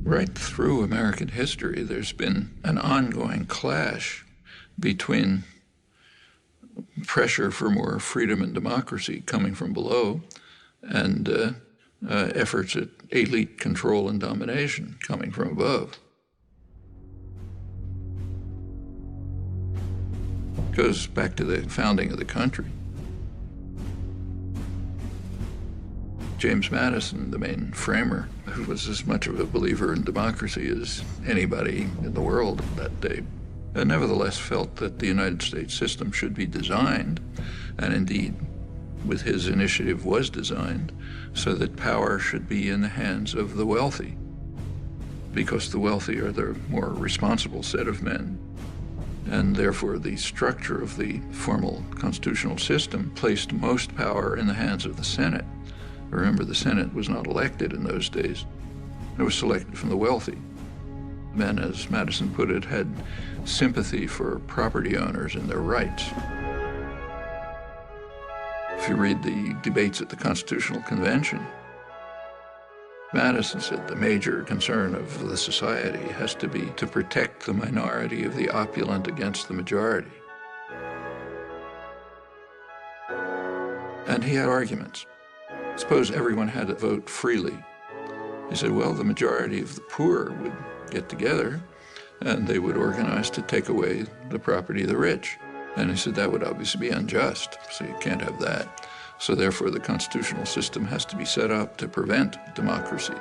Right through American history, there's been an ongoing clash between pressure for more freedom and democracy coming from below and efforts at elite control and domination coming from above. It goes back to the founding of the country. James Madison, the main framer, who was as much of a believer in democracy as anybody in the world at that day, nevertheless felt that the United States system should be designed, and indeed, with his initiative was designed, so that power should be in the hands of the wealthy, because the wealthy are the more responsible set of men. And therefore, the structure of the formal constitutional system placed most power in the hands of the Senate. Remember, the Senate was not elected in those days. It was selected from the wealthy. Men, as Madison put it, had sympathy for property owners and their rights. If you read the debates at the Constitutional Convention, Madison said the major concern of the society has to be to protect the minority of the opulent against the majority. And he had arguments. Suppose everyone had to vote freely. He said, well, the majority of the poor would get together and they would organize to take away the property of the rich. And he said that would obviously be unjust, so you can't have that. So therefore, the constitutional system has to be set up to prevent democracy.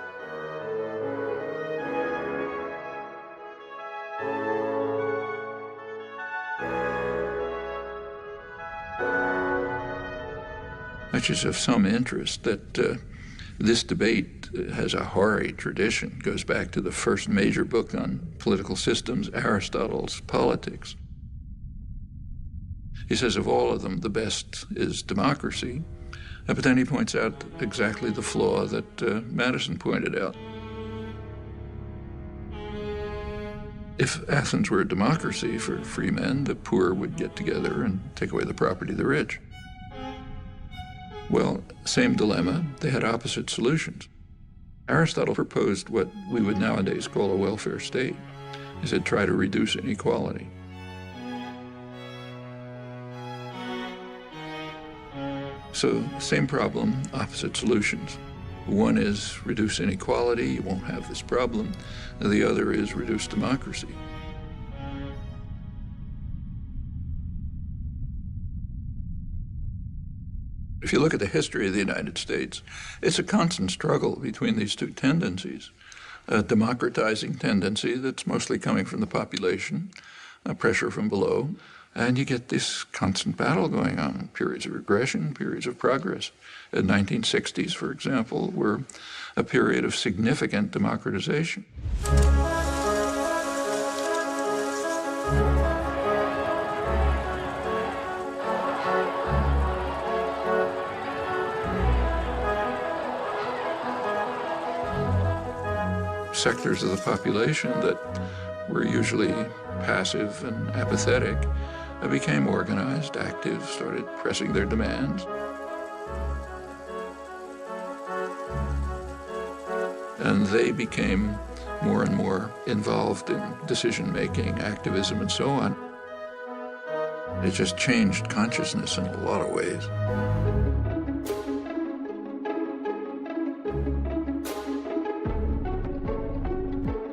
Which is of some interest that this debate has a hoary tradition, goes back to the first major book on political systems, Aristotle's Politics. He says of all of them, the best is democracy, but then he points out exactly the flaw that Madison pointed out. If Athens were a democracy for free men, the poor would get together and take away the property of the rich. Well, same dilemma, they had opposite solutions. Aristotle proposed what we would nowadays call a welfare state. He said, try to reduce inequality. So, same problem, opposite solutions. One is reduce inequality, you won't have this problem. The other is reduce democracy. If you look at the history of the United States, it's a constant struggle between these two tendencies. A democratizing tendency that's mostly coming from the population, pressure from below, and you get this constant battle going on, periods of regression, periods of progress. The 1960s, for example, were a period of significant democratization. Sectors of the population that were usually passive and apathetic became organized, active, started pressing their demands. And they became more and more involved in decision-making, activism, and so on. It just changed consciousness in a lot of ways.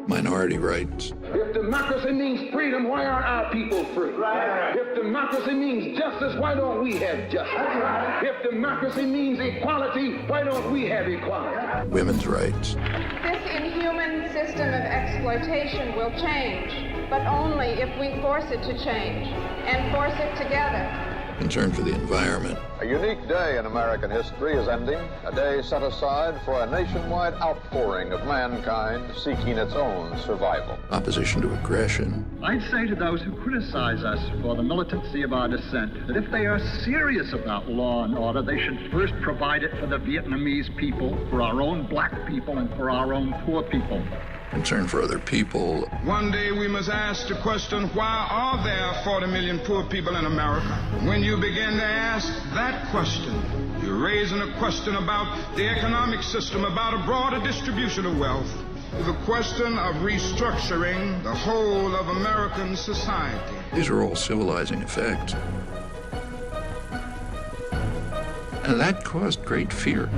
Minority rights. If democracy means freedom, why aren't our people free? Right. If democracy means justice, why don't we have justice? Right. If democracy means equality, why don't we have equality? Women's rights. This inhuman system of exploitation will change, but only if we force it to change, and force it together. Concern for the environment. A unique day in American history is ending, a day set aside for a nationwide outpouring of mankind seeking its own survival. Opposition to aggression. I'd say to those who criticize us for the militancy of our dissent that if they are serious about law and order, they should first provide it for the Vietnamese people, for our own black people, and for our own poor people. Concern for other people. One day we must ask the question, why are there 40 million poor people in America? When you begin to ask that question, you're raising a question about the economic system, about a broader distribution of wealth. the question of restructuring the whole of American society. These are all civilizing effects. And that caused great fear.